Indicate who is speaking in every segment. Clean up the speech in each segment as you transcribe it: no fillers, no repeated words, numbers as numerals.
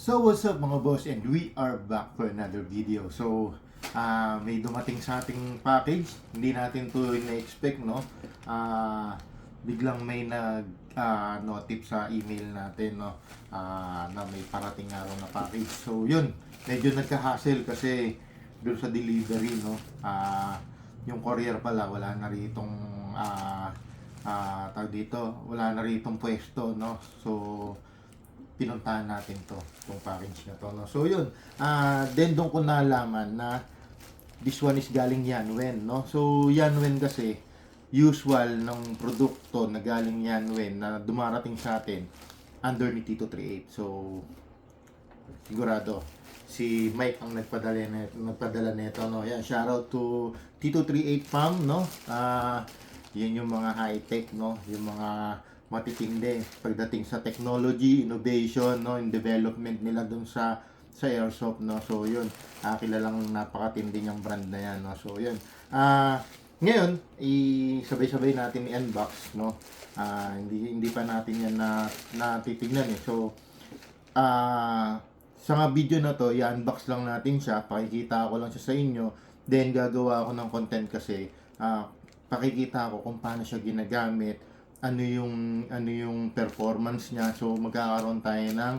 Speaker 1: So what's up mga boss, and we are back for another video. So may dumating sa ating package. Hindi natin to na-expect, no? Biglang may notif sa email natin, no? Na may parating araw na package. So yun, medyo nagka-hassle kasi doon sa delivery, no? Yung courier pala wala na ritong tawag dito, wala na ritong pwesto, no? So pinuntahan natin itong package na to, no? So yun, then doon ko nalaman na this one is galing Yanwen, no? So Yanwen kasi usual ng produkto na galing Yanwen na dumarating sa atin under ni Tito 38. So sigurado si Mike ang nagpadala nito, no? Yan, shout out to Tito 38 Farm, no? Yan yung mga high-tech, no? Yung mga matitindi pagdating sa technology, innovation, no, in development nila dun sa airsoft, no. So yun, kilalang napakatindi niyang brand na yan, no. So yun, ngayon sabay-sabay natin i-unbox, no. Hindi pa natin yan natitignan eh. So sa mga video na to, i-unbox lang natin siya, pakikita ko lang siya sa inyo, then gagawa ako ng content kasi pakikita ko kung paano siya ginagamit, ano yung performance niya. So magkakaroon tayo ng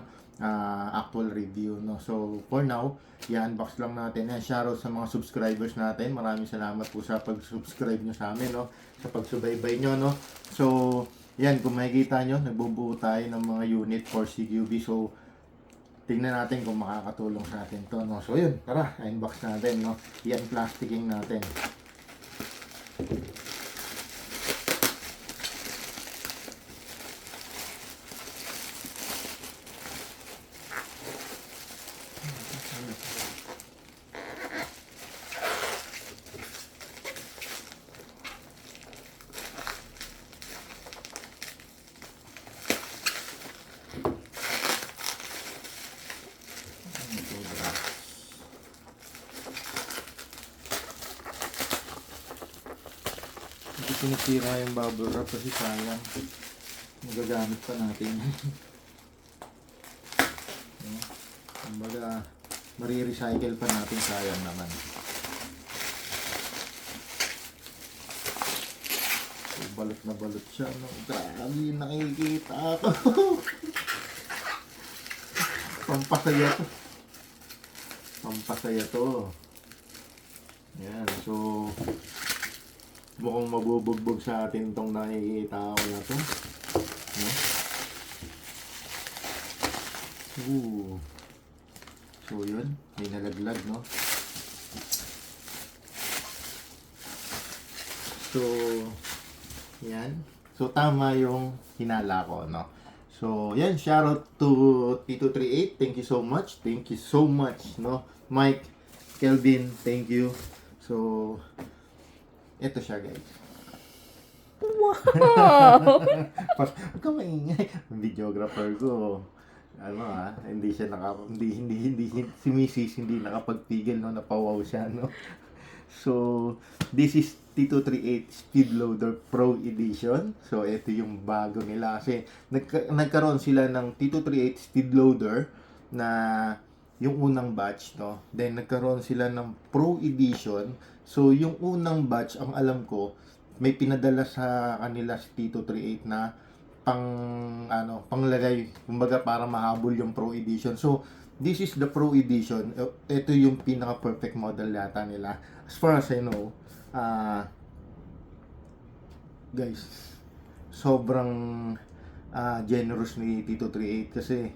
Speaker 1: actual review, no. So for now, i-unbox lang natin. And shoutout sa mga subscribers natin. Maraming salamat po sa pag-subscribe nyo sa amin, no, sa pagsubaybay nyo, no. So yan, kung makikita nyo, nagbubuo tayo ng mga unit for CQB. So tingnan natin kung makakatulong sa atin to, no. So yun, tara, unbox natin, no. Yan, plasticking natin. Hindi sinisira yung bubble wrap kasi sayang. Magagamit pa natin. Kumbaga, marirecycle pa natin, sayang naman. So, balot na balot siya, no? Grabe, nakikita ako. Pampasaya to. Pampasaya to. Yan, so mukhang mabubugbog sa atin tong nakikita ko na to, no? So yun, may nalaglag, no? So yan, so tama yung hinala ko, no? So yan, shoutout to Tito 38, thank you so much, no? Mike, Kelvin, thank you. So ito siya, guys.
Speaker 2: Wow!
Speaker 1: Huwag ka maingay. Ang videographer ko, hindi siya hindi si Mrs. hindi nakapagpigil, no, napawaw siya, no. So this is Tito 38 Speed Loader Pro Edition. So ito yung bago nila kasi nagkaroon sila ng Tito 38 Speed Loader na yung unang batch, no. Then nagkaroon sila ng Pro Edition. So yung unang batch, ang alam ko, may pinadala sa kanila si Tito 38 na panglagay, kumbaga para mahabol yung Pro Edition. So this is the Pro Edition. Ito yung pinaka perfect model yata nila as far as I know. Guys, sobrang generous ni Tito 38 kasi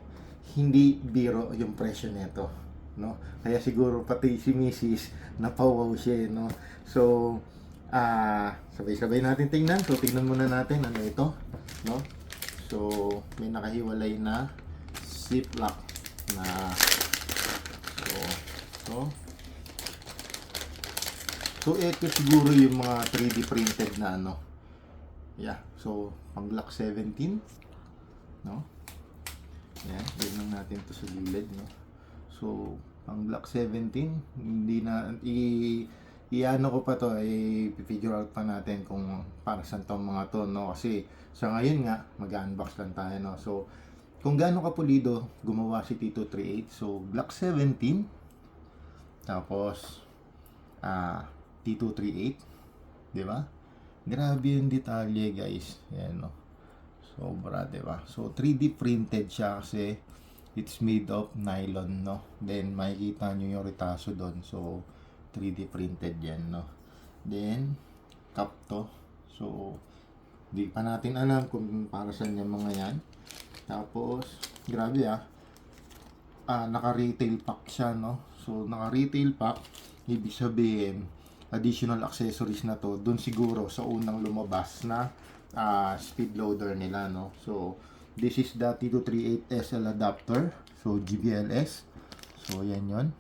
Speaker 1: hindi biro yung presyo nito, no. Kaya siguro pati si Mrs. napawaw siya, no. So sabay-sabay natin tingnan. So tingnan muna natin ano ito, no. So may nakahiwalay na ziplock na, so ito siguro yung mga 3D printed na ano. Yeah, so pang Glock 17, no. Yan, ganyan natin to sa gilid, no. So pang Glock 17, hindi na i-ano ko pa to, i-figure out pa natin kung para saan tong mga to, no. Kasi sa ngayon nga mag-unbox lang tayo, no. So kung gaano kapulido gumawa si T238. So, Glock 17, tapos T238, di ba? Grabe yung detalye, guys. Yan, no? Sobra, di ba? So, 3D printed siya kasi it's made of nylon, no? Then, makikita nyo yung retaso doon. So, 3D printed yan, no? Then, cup to. So, di pa natin alam kung para saan yung mga yan. Tapos, grabe naka-retail pack siya, no? So, naka-retail pack, ibig sabihin, additional accessories na to, dun siguro sa unang lumabas na speed loader nila, no? So, this is the T238 SL adapter. So, GBLS. So, yan yon.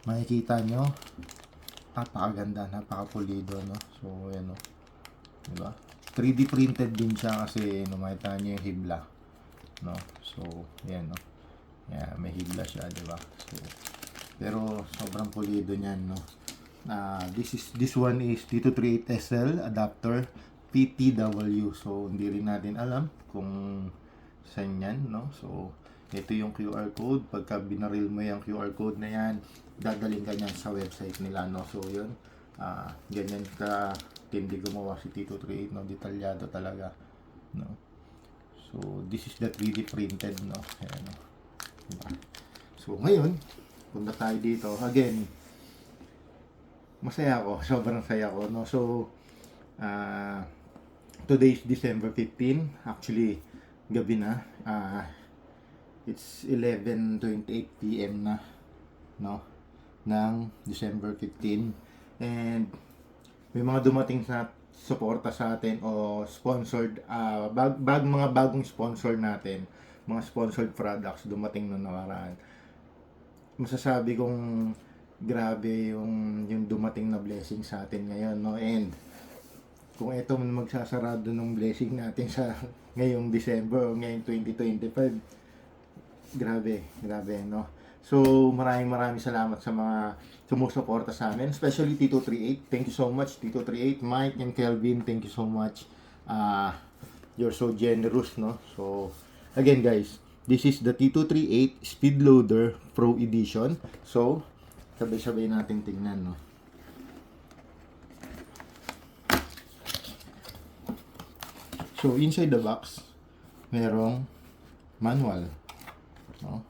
Speaker 1: Makikita nyo, napakaganda, napakapulido, no? So, yan, no? Diba? 3D printed din siya kasi makita nyo yung hibla, no? So, yan, no? Yeah, may hibla siya, diba? So, pero sobrang pulido niyan, no? This one is T238 SL adapter PTW. So, hindi rin natin alam kung saan yan, no? So, ito yung QR code. Pagka binaril mo yung QR code na yan, dadaling ka niyan sa website nila, no? So, yun. Ganyan ka tindi gumawa si T238, no? Detalyado talaga, no? So, this is the 3D printed, no? Ayan, no? Diba? So, ngayon, punta tayo dito. Again, masaya ako. Sobrang saya ko, no? So, today is December 15. Actually, gabi na. It's 11:28 PM na, no? Ng December 15. And, may mga dumating sa suporta sa atin o sponsored, mga bagong sponsor natin, mga sponsored products dumating noong nakaraan. Masasabi kong grabe yung dumating na blessing sa atin ngayon, no? And kung ito magsasarado ng blessing natin sa ngayong December o ngayong 2025, grabe, no? So, maraming salamat sa mga sumusuporta sa amin, especially T238. Thank you so much, T238, Mike and Kelvin. Thank you so much. You're so generous, no? So, again, guys, this is the T238 Speed Loader Pro Edition. So, sabay-sabay natin tingnan, no? So, inside the box, merong manual, no?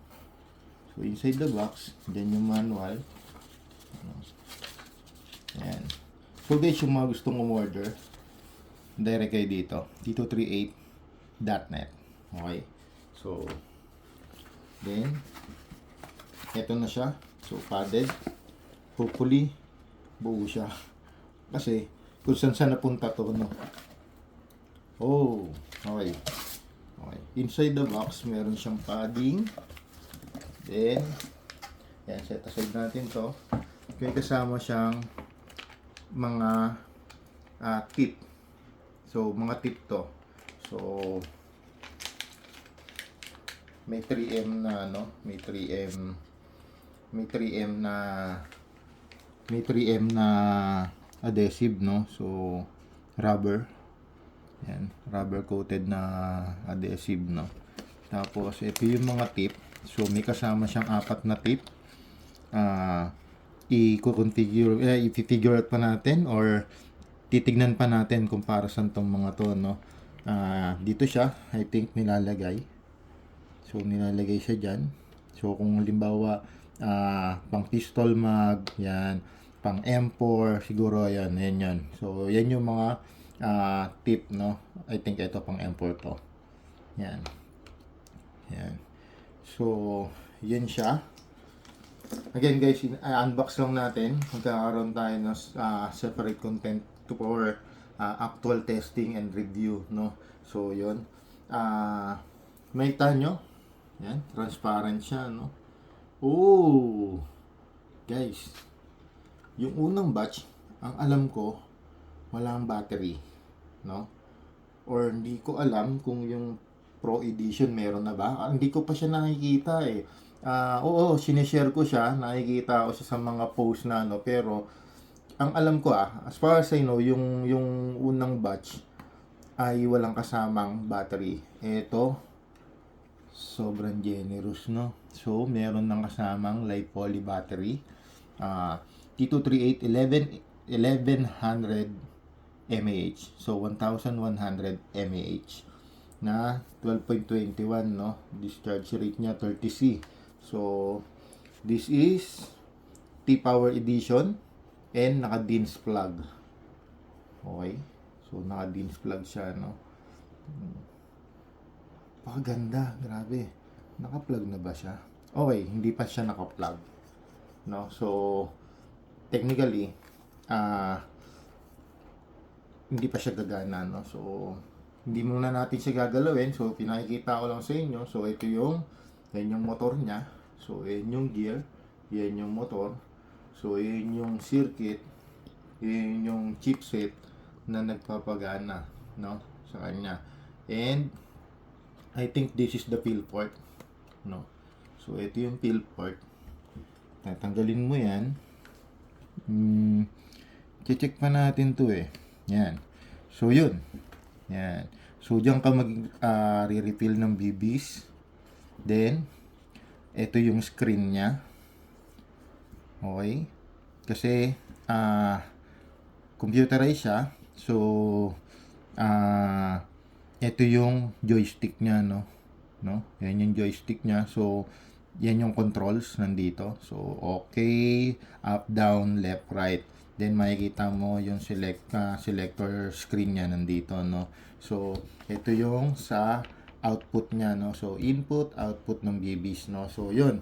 Speaker 1: So, inside the box, then yung manual. Ayan. So, guys, yung mga gustong umorder, direct kayo dito, t238.net. Okay? So, then, eto na siya. So, padded. Hopefully, buo siya. Kasi, kung saan napunta to, no? Oh, okay. Okay. Inside the box, meron siyang padding. Then, yan, set aside natin to. Kaya kasama siyang mga tip. So, mga tip to. So, may 3M na, no? May 3M na adhesive, no? So, rubber. Yan, rubber coated na adhesive, no? Tapos, ito yung mga tip. So, may kasama siyang 4 na tip. I-figure out pa natin or titignan pa natin kung para saan tong mga to, no? Dito siya, I think, nilalagay. So, nilalagay siya dyan. So, kung halimbawa, pang pistol mag, yan, pang M4, siguro, yan. So, yan yung mga tip, no? I think ito pang M4 to. Yan. Yan. So, yan siya. Again, guys, unbox lang natin. Magkakaroon tayo ng separate content for actual testing and review, no? So, yun. Makita nyo? Yan. Transparent siya, no? Oh! Guys, yung unang batch, ang alam ko, walang battery, no? Or hindi ko alam kung yung Pro Edition meron na ba? Hindi ko pa siya nakikita eh. Oo, sinishare ko siya, nakikita ko siya sa mga post na ano, pero ang alam ko as far as I know, yung unang batch ay walang kasamang battery. Ito, sobrang generous, no? So, meron ng kasamang LiPoly battery. T238 1100 mAh. So, 1100 mAh na 12.21, no? Discharge rate niya 30C. So, this is T-Power Edition and naka-DINS plug. Okay? So, naka-DINS plug siya, no? Pakaganda, grabe. Naka-plug na ba siya? Okay, hindi pa siya naka-plug. No? So, technically, hindi pa siya gagana, no? So, hindi muna natin siya gagalawin. So, pinakikita ko lang sa inyo. So, ito yung, yan yung motor niya. So, yan yung gear. Yan yung motor. So, yan yung circuit. Yan yung chipset na nagpapagana, no? Sa kanya. And, I think this is the fill port, no? So, ito yung fill port. Tatanggalin mo yan. Check pa natin to eh. Yan. So, yun. Yan. So, diyan ka re-refill ng BBs. Then, ito yung screen niya. Okay? Kasi, computerized siya. So, ito yung joystick niya, no? Yan yung joystick niya. So, yan yung controls nandito. So, okay, up, down, left, right. Then, makikita mo yung selector screen niya nandito, no? So, ito yung sa output niya, no? So, input, output ng BBs, no? So, yun.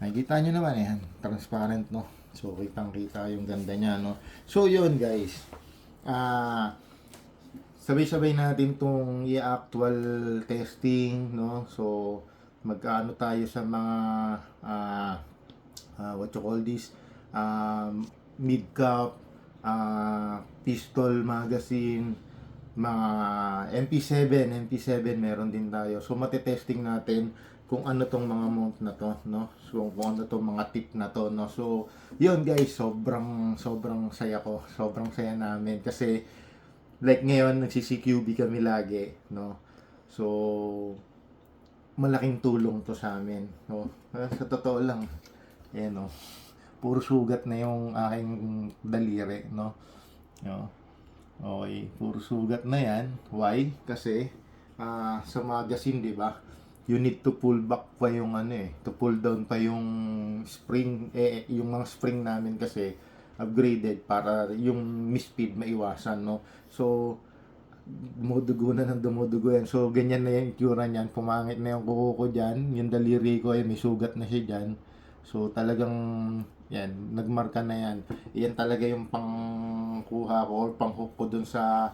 Speaker 1: Nakikita nyo naman, transparent, no? So, kitang-kita yung ganda niya, no? So, yun, guys. Sabay-sabay natin tong i-actual testing, no? So, magkaano tayo sa mga what you call this, mid-cap, pistol magazine, mga MP7 meron din tayo. So, matetesting natin kung ano tong mga mount na to, no? So, kung ano tong mga tip na to, no? So, yun guys, sobrang saya ko. Sobrang saya namin kasi like ngayon, nagsi-CQB kami lagi, no? So, malaking tulong to sa amin, no? Sa totoo lang, no? Puro sugat na yung aking daliri, no? Okay, puro sugat na yan. Why? Kasi, sa magazine, di ba? You need to pull back pa yung to pull down pa yung spring, yung mga spring namin kasi, upgraded para yung misspeed maiwasan, no? So, dumudugo na ng dumudugo yan. So, ganyan na yung itsura niyan. Pumangit na yung kuko ko dyan. Yung daliri ko, may sugat na siya dyan. So, talagang, yan, nagmarka na yan. Yan talaga yung pangkuha ko or panghook ko dun sa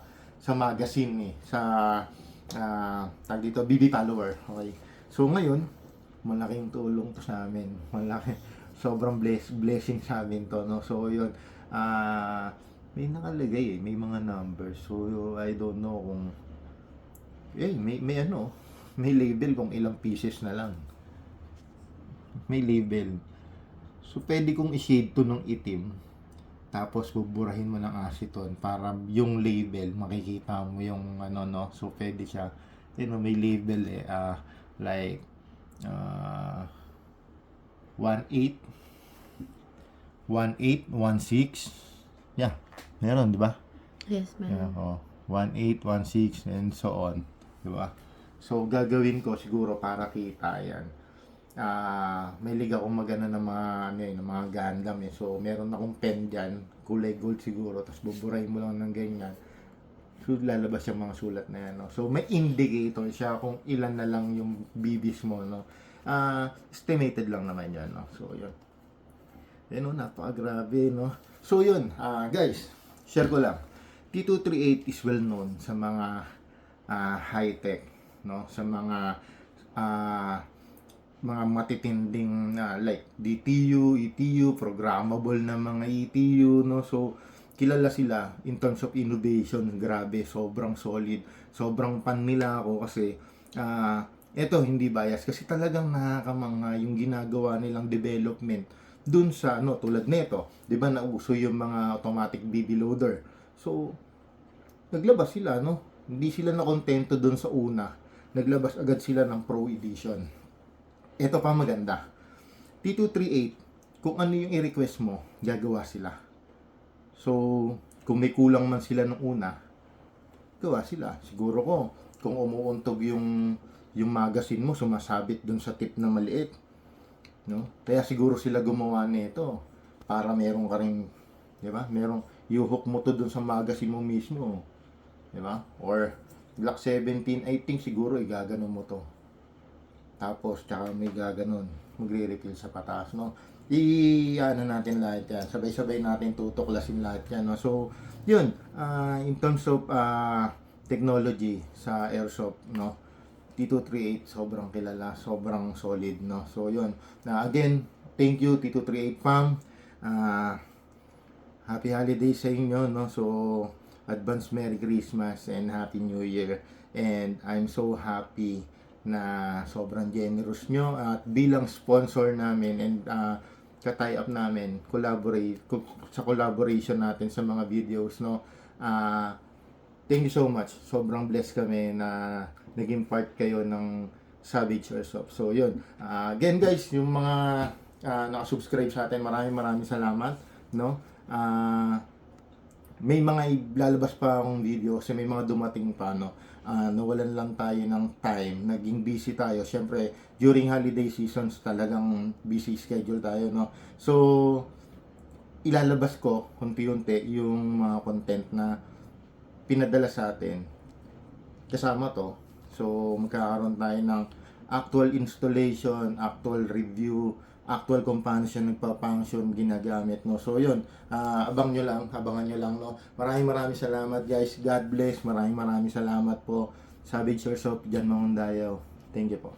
Speaker 1: magazine, sa, tag dito, BB follower. Okay. So, ngayon, malaking tulong to sa amin. Sobrang blessing sa amin to, no? So, yun, may nakalagay may mga numbers. So, I don't know kung may label kung ilang pieces na lang. May label. So, pwede kong i-shade to ng itim. Tapos, buburahin mo ng acetone para yung label, makikita mo yung no? So, pwede siya. May label like 18, 16. Yeah, meron, di ba?
Speaker 2: Yes, meron.
Speaker 1: Yeah, 18, 16, and so on. Di ba? So, gagawin ko siguro para kita yan. May liga akong magana ng mga Gundam eh. So, meron akong pen dyan, kulay gold siguro, tapos buburahin mo lang ng ganyan. So, lalabas yung mga sulat na yan, no? So, may indicator siya kung ilan na lang yung BBs mo, no? Estimated lang naman yan, no? So, yun. Napakagrabe, no? So, yun, guys, share ko lang. T238 is well known sa mga high-tech, no? Sa mga matitinding like DTU, ETU, programmable na mga ETU, no? So, kilala sila in terms of innovation. Grabe, sobrang solid. Sobrang pan nila ako kasi eto, hindi bias. Kasi talagang nakakamanga yung ginagawa nilang development dun sa, tulad nito. Diba, nauso yung mga automatic BB loader. So, naglabas sila, no? Hindi sila nakontento dun sa una. naglabas agad sila ng Pro Edition. Ito pa maganda. T238, kung ano yung i-request mo, gagawa sila. So, kung may kulang man sila nung una, gawa sila. Siguro ko, kung umuuntog yung magazine mo, sumasabit dun sa tip na maliit. No? Kaya siguro sila gumawa nito para meron ka rin, di ba? Merong i-hook mo to dun sa magazine mo mismo. Di ba? Or Glock 17, I think siguro igaganon mo to. Tapos, tsaka may gaganon. Magre-refill sa pataas, no? Ano natin lahat yan. Sabay-sabay natin tutuklasin lahat yan, no? So, yun. In terms of technology sa airsoft, no? T238, sobrang kilala, sobrang solid, no? So, yun. Again, thank you, T238 fam. Happy holidays sa inyo, no? So, advance Merry Christmas and Happy New Year. And I'm so happy na sobrang generous nyo at bilang sponsor namin and ka-tie up namin, sa collaboration natin sa mga videos, no? Thank you so much. Sobrang blessed kami na naging part kayo ng Savage Airsoft. So, yun. Again, guys, yung mga nakasubscribe sa atin, maraming salamat, no? May mga ilalabas pa akong video kasi may mga dumating pa, no? Nawalan lang tayo ng time, naging busy tayo. Siyempre, during holiday seasons, talagang busy schedule tayo, no? So, ilalabas ko unti-unti yung mga content na pinadala sa atin. Kasama to. So, magkakaroon tayo ng actual installation, actual review, actual kung paano siya nagpa-function, ginagamit, no? So, yun. Abangan nyo lang, no? Maraming salamat, guys. God bless. Maraming salamat po. Savage Airsoft, Jan Mangundayaw. Thank you po.